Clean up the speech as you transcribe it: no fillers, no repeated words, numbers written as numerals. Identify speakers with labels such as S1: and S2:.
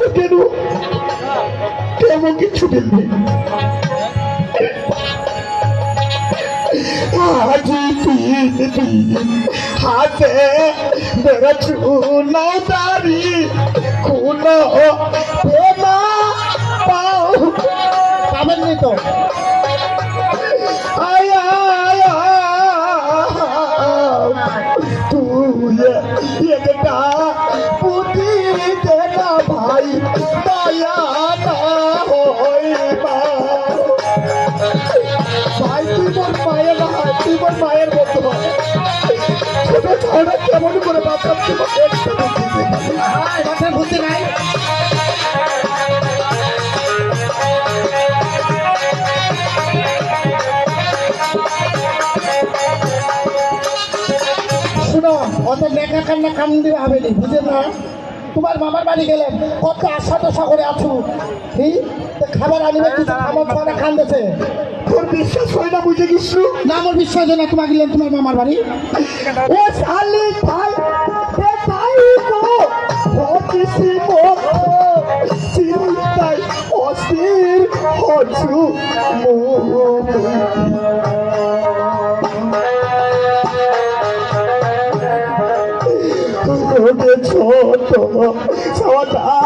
S1: কেন কেমন কিছু বলবে আজি তিন হাতে মেরা চুনা দাড়ি খুনো পেনা পাও
S2: পাবেননি তো
S1: आया तू ये बेटा बुद्धि देना भाई माया ना होई भाई তুই মোর মায়ের না তুই মোর মায়ের মতো ছোট ছোট কেমন করে বাঁচাচ্ছি
S2: মাথায় বুদ্ধি নাই শুনো অত লেখা কান্না কাম দিবে হবে নি বুঝে না তোমার মামার বাড়ি গেলেন কত আশা দশা করে আছো এই খাবার আনিবে কিছু খাবার খাওয়া খান্দেছে
S1: তোর বিশ্বাস হয় না বুঝে গেছো
S2: না আমার বিশ্বাস হয় না তোমার গেলেন তোমার মামার বাড়ি
S1: ও শালি ভাই এ ভাই তো হতিছি মোর চিন্তাই অস্থির হচ্ছু ছোট সদা